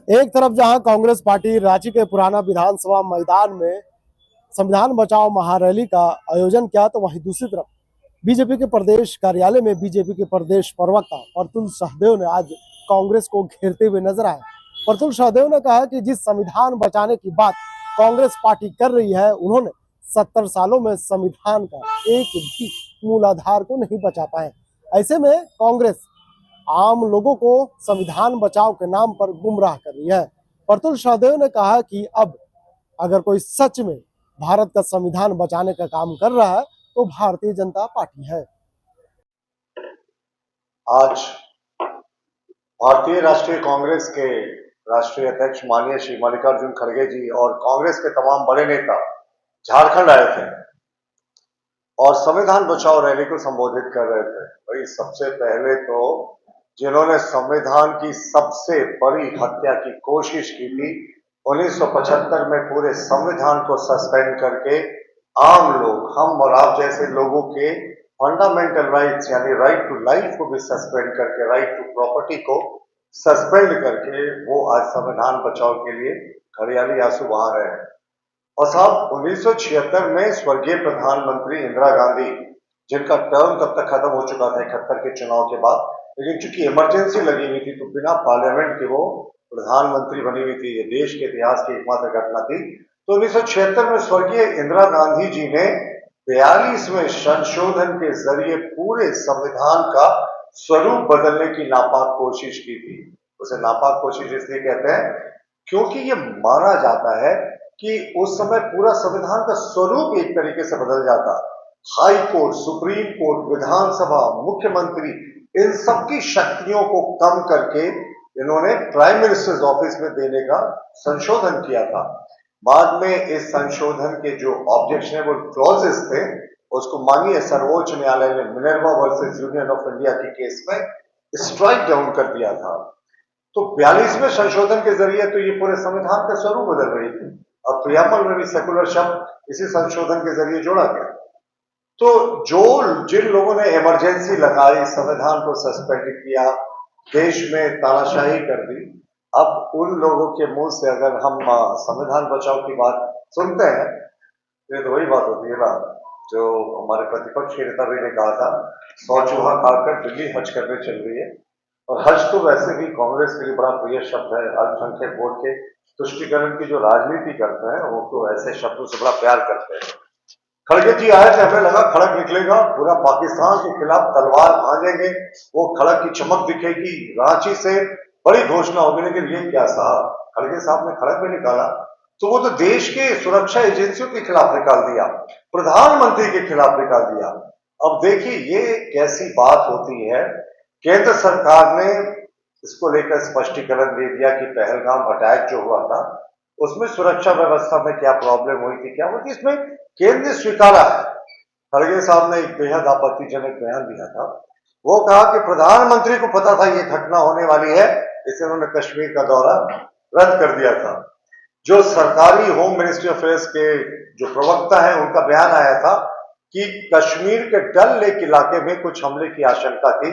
एक तरफ जहां कांग्रेस पार्टी रांची के पुराना विधानसभा मैदान में संविधान बचाओ महारैली का आयोजन किया, तो वहीं दूसरी तरफ बीजेपी के प्रदेश कार्यालय में बीजेपी के प्रदेश प्रवक्ता प्रतुल सहदेव ने आज कांग्रेस को घेरते हुए नजर आए। प्रतुल सहदेव ने कहा कि जिस संविधान बचाने की बात कांग्रेस पार्टी कर रही है, उन्होंने 70 सालों में संविधान का एक भी मूलाधार को नहीं बचा पाए। ऐसे में कांग्रेस आम लोगों को संविधान बचाओ के नाम पर गुमराह कर रही है। प्रतुल सहदेव ने कहा कि अब अगर कोई सच में भारत का संविधान बचाने का काम कर रहा है तो भारतीय जनता पार्टी है। आज भारतीय राष्ट्रीय कांग्रेस के राष्ट्रीय अध्यक्ष माननीय श्री मल्लिकार्जुन खड़गे जी और कांग्रेस के तमाम बड़े नेता झारखंड आए थे और संविधान बचाओ रैली को संबोधित कर रहे थे। भाई, सबसे पहले तो जिन्होंने संविधान की सबसे बड़ी हत्या की कोशिश की थी 1975 में, पूरे संविधान को सस्पेंड करके आम लोग, हम और आप जैसे लोगों के फंडामेंटल राइट्स यानी राइट टू लाइफ को भी सस्पेंड करके, राइट टू प्रॉपर्टी को सस्पेंड करके वो आज संविधान बचाओ के लिए हरियाली आंसू बहा रहे हैं। और साहब, 1976 में स्वर्गीय प्रधानमंत्री इंदिरा गांधी, जिनका टर्म तब तक खत्म हो चुका था 71 के चुनाव के बाद, लेकिन चूंकि इमरजेंसी लगी हुई थी तो बिना पार्लियामेंट के वो प्रधानमंत्री बनी हुई थी। ये देश के इतिहास की एकमात्र घटना थी। तो 1976 में स्वर्गीय इंदिरा गांधी जी ने 42वें संशोधन के जरिए पूरे संविधान का स्वरूप बदलने की नापाक कोशिश की थी। उसे नापाक कोशिश इसलिए कहते हैं क्योंकि ये माना जाता है कि उस समय पूरा संविधान का स्वरूप एक तरीके से बदल जाता। हाई कोर्ट, सुप्रीम कोर्ट, विधानसभा, मुख्यमंत्री, इन सबकी शक्तियों को कम करके इन्होंने प्राइम मिनिस्टर्स ऑफिस में देने का संशोधन किया था। बाद में इस संशोधन के जो ऑब्जेक्शनेबल क्लॉजेस थे उसको माननीय सर्वोच्च न्यायालय ने Minerva versus union of India के केस में स्ट्राइक डाउन कर दिया था। तो 42वें संशोधन के जरिए तो ये पूरे संविधान का स्वरूप बदल रही थी और प्रियम्बल में भी सेकुलर शब्द इसी संशोधन के जरिए जोड़ा गया। तो जिन लोगों ने इमरजेंसी लगाई, संविधान को सस्पेंड किया, देश में तानाशाही कर दी, अब उन लोगों के मुंह से अगर हम संविधान बचाओ की बात सुनते हैं तो वही बात होती है ना जो हमारे प्रतिपक्ष के नेता भी ने कहा था, 100 चूहा खाकर दिल्ली हज करने चल रही है। और हज तो वैसे भी कांग्रेस के लिए बड़ा प्रिय शब्द है। अल्पसंख्यक वोट के तुष्टिकरण की जो राजनीति करते हैं वो तो ऐसे शब्दों से बड़ा प्यार करते हैं। खड़गे जी आए थे, हमें लगा खड़ग निकलेगा, पूरा पाकिस्तान के खिलाफ तलवार भांजेंगे, वो खड़ग की चमक दिखेगी, रांची से बड़ी घोषणा होगी। लेकिन ये क्या साहब, खड़गे साहब ने खड़ग में निकाला तो वो तो देश के सुरक्षा एजेंसियों के खिलाफ निकाल दिया, प्रधानमंत्री के खिलाफ निकाल दिया। अब देखिए ये कैसी बात होती है। केंद्र सरकार ने इसको लेकर स्पष्टीकरण दे दिया कि पहलगाम अटैक जो हुआ था उसमें सुरक्षा व्यवस्था में क्या प्रॉब्लम हुई थी, क्या हुई थी, इसमें केंद्र ने स्वीकारा है। खड़गे साहब ने एक बेहद आपत्तिजनक बयान दिया था। वो कहा कि प्रधानमंत्री को पता था ये घटना होने वाली है, इसलिए उन्होंने कश्मीर का दौरा रद्द कर दिया था। जो सरकारी होम मिनिस्ट्री अफेयर्स के जो प्रवक्ता है उनका बयान आया था कि कश्मीर के डल लेक इलाके में कुछ हमले की आशंका थी।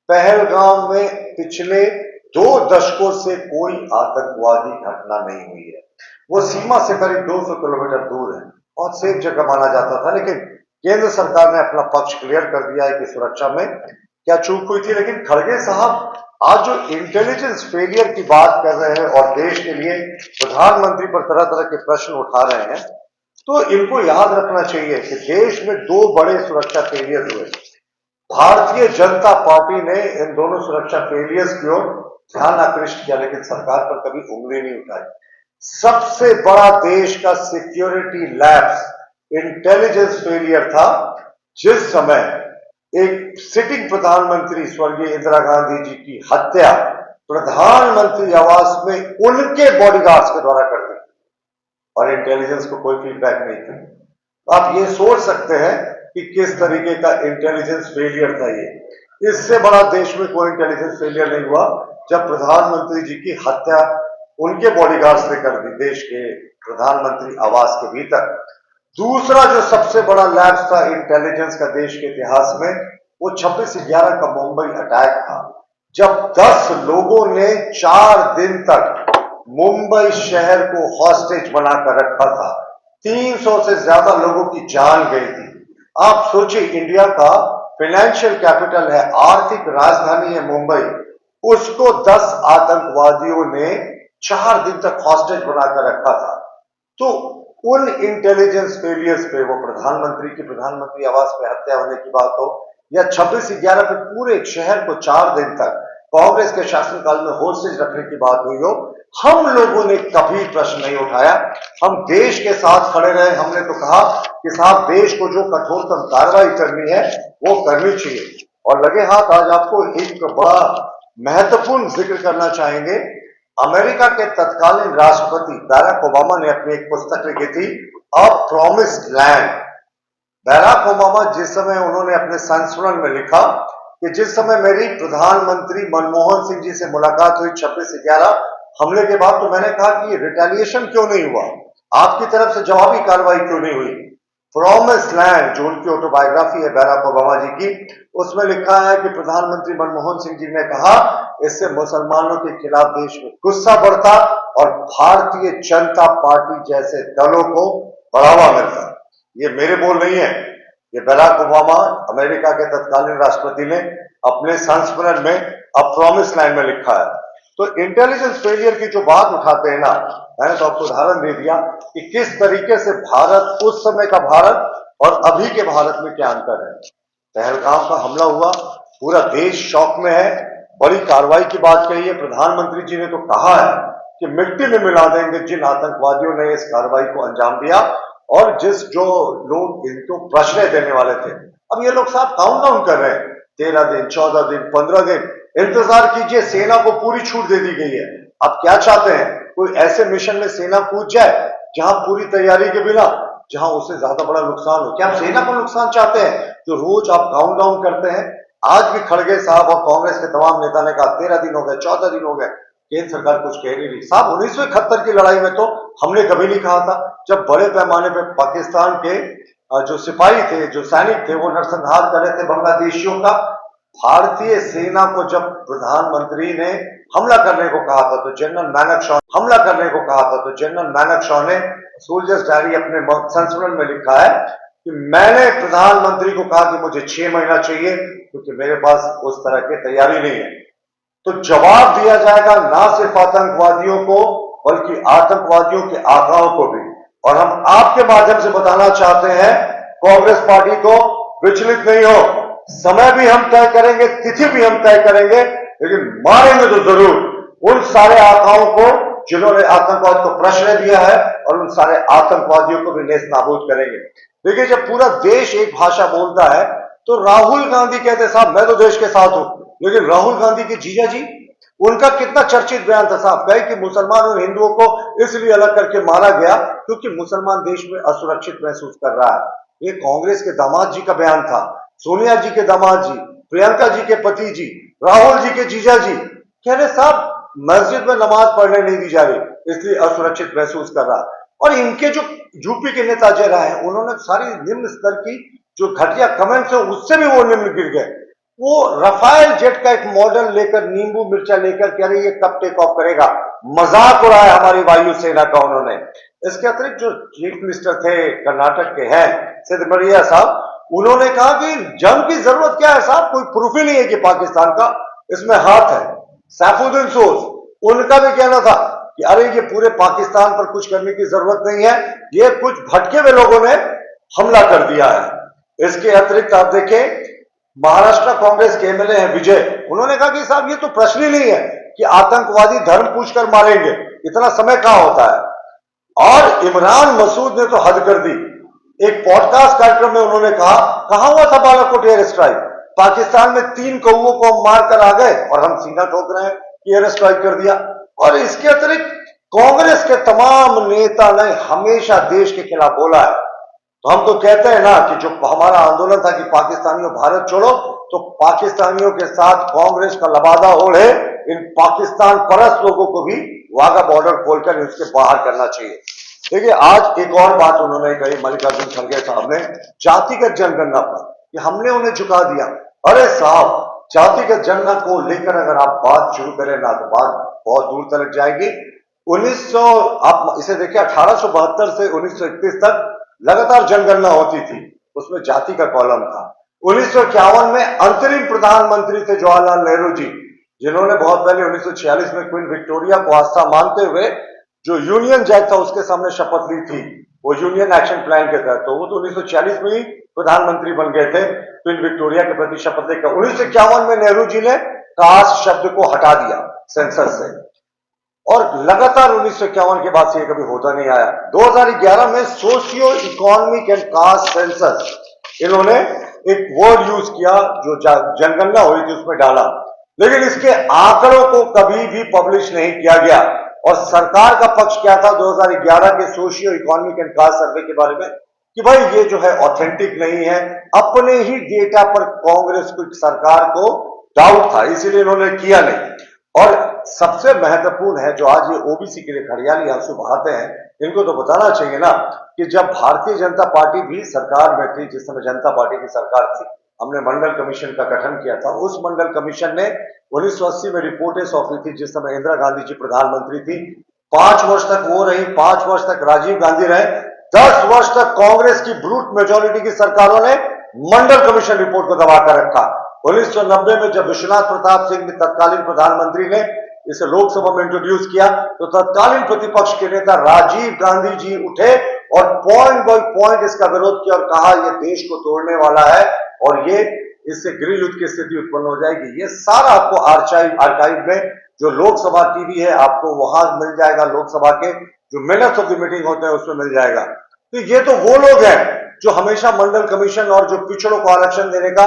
पहलगाम में पिछले 2 दशकों से कोई आतंकवादी घटना नहीं हुई है। वो सीमा से करीब 200 किलोमीटर दूर है, बहुत सेफ जगह माना जाता था। लेकिन केंद्र सरकार ने अपना पक्ष क्लियर कर दिया है कि सुरक्षा में क्या चूक हुई थी। लेकिन खड़गे साहब आज जो इंटेलिजेंस फेलियर की बात कर रहे हैं और देश के लिए प्रधानमंत्री पर तरह तरह के प्रश्न उठा रहे हैं, तो इनको याद रखना चाहिए कि देश में 2 बड़े सुरक्षा फेलियर हुए। भारतीय जनता पार्टी ने इन दोनों सुरक्षा फेलियर्स की ओर ध्यान आकृष्ट किया, लेकिन सरकार पर कभी उंगली नहीं उठाई। सबसे बड़ा देश का सिक्योरिटी लैप्स, इंटेलिजेंस फेलियर था जिस समय एक सिटिंग प्रधानमंत्री स्वर्गीय इंदिरा गांधी जी की हत्या प्रधानमंत्री आवास में उनके बॉडीगार्ड्स के द्वारा कर दी और इंटेलिजेंस को कोई फीडबैक नहीं था। आप ये सोच सकते हैं कि किस तरीके का इंटेलिजेंस फेलियर था ये। इससे बड़ा देश में कोई इंटेलिजेंस फेलियर नहीं हुआ जब प्रधानमंत्री जी की हत्या उनके बॉडीगार्ड्स ने कर दी देश के प्रधानमंत्री आवास के भीतर। दूसरा जो सबसे बड़ा लैप्स था इंटेलिजेंस का देश के इतिहास में, वो 26/11 का मुंबई अटैक था, जब 10 लोगों ने 4 दिन तक मुंबई शहर को हॉस्टेज बनाकर रखा था। 300 से ज्यादा लोगों की जान गई थी। आप सोचिए, इंडिया का फाइनेंशियल कैपिटल है, आर्थिक राजधानी है मुंबई, उसको 10 आतंकवादियों ने 4 दिन तक हॉस्टेज बनाकर रखा था। तो उन इंटेलिजेंस फेलियर्स पे, वो प्रधानमंत्री आवास पे हत्या होने की बात हो, या 26/11 पे पूरे एक शहर को 4 दिन तक कांग्रेस के शासनकाल में होस्टेज रखने की बात हुई हो, हम लोगों ने कभी प्रश्न नहीं उठाया। हम देश के साथ खड़े रहे। हमने तो कहा कि साहब, देश को जो कठोरतम कार्रवाई करनी है वो करनी चाहिए। और लगे हाथ, आज आपको एक बड़ा महत्वपूर्ण जिक्र करना चाहेंगे। अमेरिका के तत्कालीन राष्ट्रपति बैराक ओबामा ने अपनी एक पुस्तक लिखी थी, अ प्रॉमिस्ड लैंड। बैराक ओबामा जिस समय, उन्होंने अपने संस्मरण में लिखा कि जिस समय मेरी प्रधानमंत्री मनमोहन सिंह जी से मुलाकात हुई 26/11 हमले के बाद, तो मैंने कहा कि रिटेलिएशन क्यों नहीं हुआ, आपकी तरफ से जवाबी कार्रवाई क्यों नहीं हुई। प्रॉमिस लैंड, जो उनकी ऑटोबायोग्राफी है बैराक ओबामा जी की, उसमें लिखा है कि प्रधानमंत्री मनमोहन सिंह जी ने कहा, इससे मुसलमानों के खिलाफ देश में गुस्सा बढ़ता और भारतीय जनता पार्टी जैसे दलों को बढ़ावा मिलता। ये मेरे बोल नहीं है, ये बैराक ओबामा, अमेरिका के तत्कालीन राष्ट्रपति ने अपने संस्मरण में अ प्रॉमिस लैंड में लिखा है। तो इंटेलिजेंस फेलियर की जो बात उठाते हैं ना, मैंने तो आपको उदाहरण दे दिया कि किस तरीके से भारत, उस समय का भारत और अभी के भारत में क्या अंतर है। पहलगाम का हमला हुआ, पूरा देश शौक में है, बड़ी कार्रवाई की बात कही है। प्रधानमंत्री जी ने तो कहा है कि मिट्टी में मिला देंगे जिन आतंकवादियों ने इस कार्रवाई को अंजाम दिया और जो लोग इनको प्रश्रय देने वाले थे। अब ये लोग साहब काउंटडाउन कर रहे हैं, 13 दिन, 14 दिन, 15 दिन। इंतजार कीजिए, सेना को पूरी छूट दे दी गई है। आप क्या चाहते हैं, कोई ऐसे मिशन में सेना कूद जाए जहां पूरी तैयारी के बिना, जहां उससे ज्यादा बड़ा नुकसान हो। क्या आप सेना को नुकसान चाहते हैं? जो रोज आप काउंटडाउन करते हैं। आज भी खड़गे साहब और कांग्रेस के तमाम नेता ने कहा 13 दिन हो गए, 14 दिन हो गए, केंद्र सरकार कुछ कह नहीं रही। साहब, 1971 की लड़ाई में तो हमने कभी नहीं कहा था, जब बड़े पैमाने पर पाकिस्तान के जो सिपाही थे, जो सैनिक थे, वो नरसंहार कर रहे थे बांग्लादेशियों का। भारतीय सेना को जब प्रधानमंत्री ने हमला करने को कहा था, तो जनरल मैनक शॉ ने सोल्जर्स डायरी अपने संस्मरण में लिखा है कि मैंने प्रधानमंत्री को कहा कि मुझे 6 महीना चाहिए, क्योंकि मेरे पास उस तरह की तैयारी नहीं है। तो जवाब दिया जाएगा ना सिर्फ आतंकवादियों को, बल्कि आतंकवादियों के आकाओं को भी। और हम आपके माध्यम से बताना चाहते हैं, कांग्रेस पार्टी को विचलित नहीं हो। समय भी हम तय करेंगे, तिथि भी हम तय करेंगे, लेकिन मारेंगे तो जरूर उन सारे आकाओं को जिन्होंने आतंकवाद को प्रश्रय दिया है, और उन सारे आतंकवादियों को भी नेस्त नाबूद करेंगे। देखिए, जब पूरा देश एक भाषा बोलता है, तो राहुल गांधी कहते साहब मैं तो देश के साथ हूं, लेकिन राहुल गांधी के जीजा जी, उनका कितना चर्चित बयान था साहब, कहे कि मुसलमान और हिंदुओं को इसलिए अलग करके मारा गया क्योंकि मुसलमान देश में असुरक्षित महसूस कर रहा है। ये कांग्रेस के दामाद जी का बयान था, सोनिया जी के दामाद जी, प्रियंका जी के पति जी, राहुल जी के जीजा जी कह रहे साहब मस्जिद में नमाज पढ़ने नहीं दी जा रही, इसलिए असुरक्षित महसूस कर रहा। और इनके जो यूपी के नेता जरा है, उन्होंने सारी निम्न स्तर की जो घटिया कमेंट्स है, उससे भी वो निम्न गिर गए। वो रफाल जेट का एक मॉडल लेकर, नींबू मिर्चा लेकर कह रहे ये कब टेक ऑफ करेगा, मजाक उड़ाया हमारी वायुसेना का उन्होंने। इसके अतिरिक्त जो चीफ मिनिस्टर थे कर्नाटक के हैं सिद्धरमैया साहब, उन्होंने कहा कि जंग की जरूरत क्या है साहब, कोई प्रूफ ही नहीं है कि पाकिस्तान का इसमें हाथ है। सैफुद्दीन सोज, उनका भी कहना था कि अरे ये पूरे पाकिस्तान पर कुछ करने की जरूरत नहीं है, ये कुछ भटके हुए लोगों ने हमला कर दिया है। इसके अतिरिक्त आप देखें, महाराष्ट्र कांग्रेस के एमएलए हैं विजय, उन्होंने कहा कि साहब ये तो प्रश्न ही नहीं है कि आतंकवादी धर्म पूछकर मारेंगे, इतना समय कहां होता है। और इमरान मसूद ने तो हद कर दी। एक पॉडकास्ट कार्यक्रम में उन्होंने कहा, कहां हुआ था बालाकोट एयर स्ट्राइक, पाकिस्तान में 3 कौओं को हम मार कर आ गए और हम सीना ठोक रहे हैं कि एयर स्ट्राइक कर दिया। और इसके अतिरिक्त कांग्रेस के तमाम नेता ने हमेशा देश के खिलाफ बोला है। तो हम तो कहते हैं ना कि जो हमारा आंदोलन था कि पाकिस्तानियों भारत छोड़ो, तो पाकिस्तानियों के साथ कांग्रेस का लबादा ओढ़े इन पाकिस्तान परस्त लोगों को भी वाघा बॉर्डर खोलकर उसके बाहर करना चाहिए। देखिए, आज एक और बात उन्होंने कही, मल्लिकार्जुन खड़गे साहब ने, जातिगत जनगणना पर कि हमने उन्हें झुका दिया। अरे साहब, जातिगत जनगणना को लेकर अगर आप बात शुरू करें ना, तो बात बहुत दूर तक जाएगी। 1900 आप इसे देखिए 1872 से 1931 तक लगातार जनगणना होती थी, उसमें जाति का कॉलम था। 1951 में अंतरिम प्रधानमंत्री थे जवाहरलाल नेहरू जी, जिन्होंने बहुत पहले 1946 में क्वीन विक्टोरिया को आस्था मानते हुए जो यूनियन जैक था उसके सामने शपथ ली थी, वो यूनियन एक्शन प्लान के तहत। तो वो तो 1946 में ही प्रधानमंत्री बन गए थे क्वीन विक्टोरिया के प्रति शपथ लेकर। 1951 में नेहरू जी ने कास्ट शब्द को हटा दिया सेंसस से, और लगातार 1951 के बाद से ये कभी होता नहीं आया। 2011 में socio economic and caste census इन्होंने एक वर्ड यूज किया जो जनगणना हुई थी उसमें डाला, लेकिन इसके आंकड़ों को कभी भी पब्लिश नहीं किया गया। और सरकार का पक्ष क्या था 2011 के सोशियो इकोनॉमिक एंड कास्ट सर्वे के बारे में, कि भाई ये जो है ऑथेंटिक नहीं है। अपने ही डेटा पर कांग्रेस की सरकार को डाउट था, इसीलिए इन्होंने किया नहीं। और सबसे महत्वपूर्ण है जो आज ये ओबीसी के लिए खड़ियाली आंसू बहाते हैं, इनको तो बताना चाहिए ना कि जब भारतीय जनता पार्टी भी सरकार में थी, जिस समय जनता पार्टी की सरकार थी, हमने मंडल कमीशन का गठन किया था। उस मंडल कमीशन ने 1980 में रिपोर्टें सौंपी थी, जिस समय इंदिरा गांधी जी प्रधानमंत्री थी। 5 वर्ष तक वो रही, 5 वर्ष तक राजीव गांधी रहे, 10 वर्ष तक कांग्रेस की ब्रूट मेजोरिटी की सरकारों ने मंडल कमीशन रिपोर्ट को दबा कर रखा। 1990 में जब विश्वनाथ प्रताप सिंह तत्कालीन प्रधानमंत्री ने इसे लोकसभा में इंट्रोड्यूस किया, तो तत्कालीन प्रतिपक्ष के नेता राजीव गांधी जी उठे और पॉइंट बाय पॉइंट इसका विरोध किया और कहा यह देश को तोड़ने वाला है और ये इससे गृह युद्ध की स्थिति उत्पन्न हो जाएगी। ये सारा आपको आर्काइव में जो लोकसभा टीवी है आपको वहां मिल जाएगा, लोकसभा के जो मिनट्स ऑफ द मीटिंग होते हैं उसमें मिल जाएगा। तो ये तो वो लोग हैं जो हमेशा मंडल कमीशन और जो पिछड़ों को आरक्षण देने का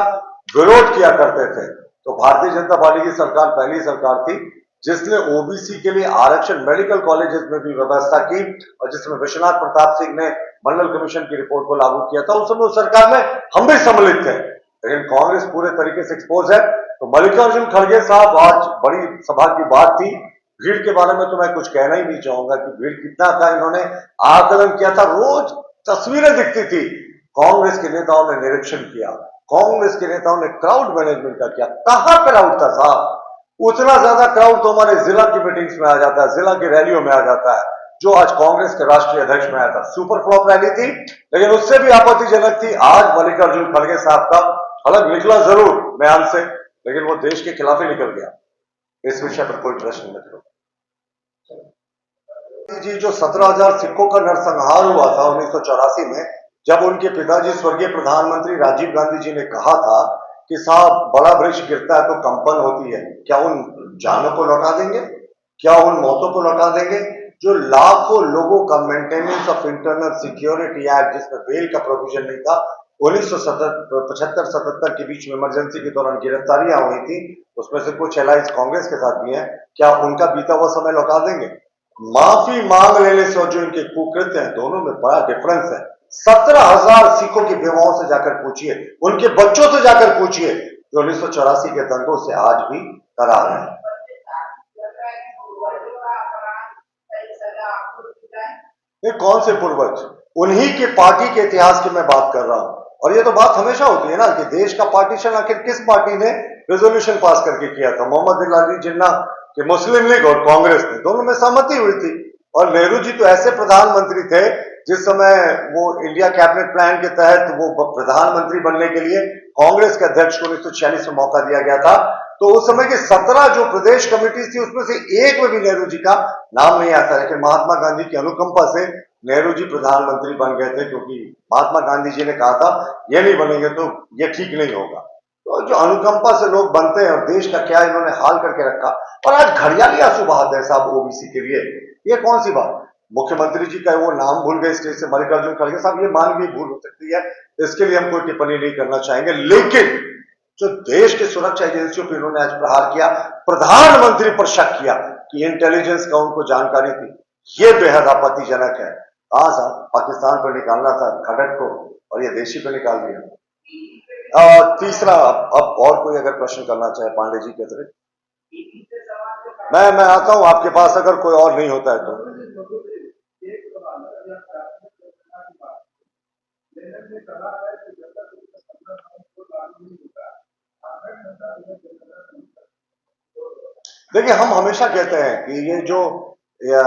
विरोध किया करते थे। तो भारतीय जनता पार्टी की सरकार पहली सरकार थी जिसने ओबीसी के लिए आरक्षण मेडिकल कॉलेजेस में भी व्यवस्था की, और जिसमें विश्वनाथ प्रताप सिंह ने मंडल कमीशन की रिपोर्ट को लागू किया था। उस समय उस सरकार में हम भी सम्मिलित थे, लेकिन कांग्रेस पूरे तरीके से एक्सपोज है। तो मल्लिकार्जुन खड़गे साहब, आज बड़ी सभा की बात थी, भीड़ के बारे में तो मैं कुछ कहना ही नहीं चाहूंगा कि भीड़ कितना था, इन्होंने आकलन किया था, रोज तस्वीरें दिखती थी। कांग्रेस के नेताओं ने निरीक्षण किया, कांग्रेस के नेताओं ने क्राउड मैनेजमेंट का किया। कहां क्राउड था साहब? उतना ज्यादा क्राउड तो हमारे जिला की मीटिंग्स में आ जाता है, जिला की रैलियों में आ जाता है, जो आज कांग्रेस के राष्ट्रीय अध्यक्ष में आया था। सुपर फ्लॉप रैली थी, लेकिन उससे भी आपत्तिजनक थी। आज मल्लिकार्जुन खड़गे साहब का अलग निकला जरूर बयान से, लेकिन वो देश के खिलाफ ही निकल गया। इस विषय पर कोई प्रश्न मत करो जी। जो 17,000 सिखों का नरसंहार हुआ था 1984 में, जब उनके पिताजी स्वर्गीय प्रधानमंत्री राजीव गांधी जी ने कहा था कि साहब बड़ा वृक्ष गिरता है तो कंपन होती है, क्या उन जानों को लौटा देंगे? क्या उन मौतों को लौटा देंगे? जो लाखों लोगों का maintenance of internal security act, जिसमें बेल का प्रोविजन नहीं था, 1975-77 के बीच में इमरजेंसी के दौरान गिरफ्तारियां हुई थी, उसमें से कुछ एलाइंस कांग्रेस के साथ भी है, क्या उनका बीता हुआ समय लौटा देंगे? माफी मांग लेने से और जो इनके कुकृत्य हैं, दोनों में बड़ा डिफरेंस है। 17,000 सिखों की बेवाओं से जाकर पूछिए, उनके बच्चों से जाकर पूछिए, जो 1984 के दंगों से आज भी डरा रहे हैं। ये कौन से पूर्वज? उन्हीं के पार्टी के इतिहास की मैं बात कर रहा हूं। और ये तो बात हमेशा होती है ना कि देश का पार्टीशन आखिर किस पार्टी ने रेजोल्यूशन पास करके किया था? मोहम्मद अली जिन्ना कि मुस्लिम लीग और कांग्रेस ने, दोनों में सहमति हुई थी। और नेहरू जी तो ऐसे प्रधानमंत्री थे जिस समय वो इंडिया कैबिनेट प्लान के तहत वो प्रधानमंत्री बनने के लिए कांग्रेस के अध्यक्ष को 1946 में मौका दिया गया था। तो उस समय की 17 जो प्रदेश कमेटी थी उसमें से एक में भी नेहरू जी का नाम नहीं आता, लेकिन महात्मा गांधी की अनुकंपा से नेहरू जी प्रधानमंत्री बन गए थे, क्योंकि महात्मा गांधी जी ने कहा था ये नहीं बनेंगे तो ये ठीक नहीं होगा। तो जो अनुकंपा से लोग बनते हैं, और देश का क्या इन्होंने हाल करके रखा, और आज घड़ियाली आंसू बहाते हैं साहब ओबीसी के लिए। ये कौन सी बात? मुख्यमंत्री जी का वो नाम भूल गए स्टेज से, मल्लिकार्जुन खड़गे साहब, ये मानवीय भूल हो सकती है, इसके लिए हम कोई टिप्पणी नहीं करना चाहेंगे। लेकिन जो देश के सुरक्षा एजेंसियों पर इन्होंने आज प्रहार किया, प्रधानमंत्री पर शक किया कि इंटेलिजेंस का उनको जानकारी थी, ये बेहद आपत्तिजनक है। कहां साहब, पाकिस्तान पर निकालना था खड़ग को और ये देशी पे निकाल दिया। तीसरा, अब और कोई अगर प्रश्न करना चाहे पांडे जी के अतिरिक्त, मैं आता हूं आपके पास, अगर कोई और नहीं होता है तो। देखिए, हम हमेशा कहते हैं कि ये जो या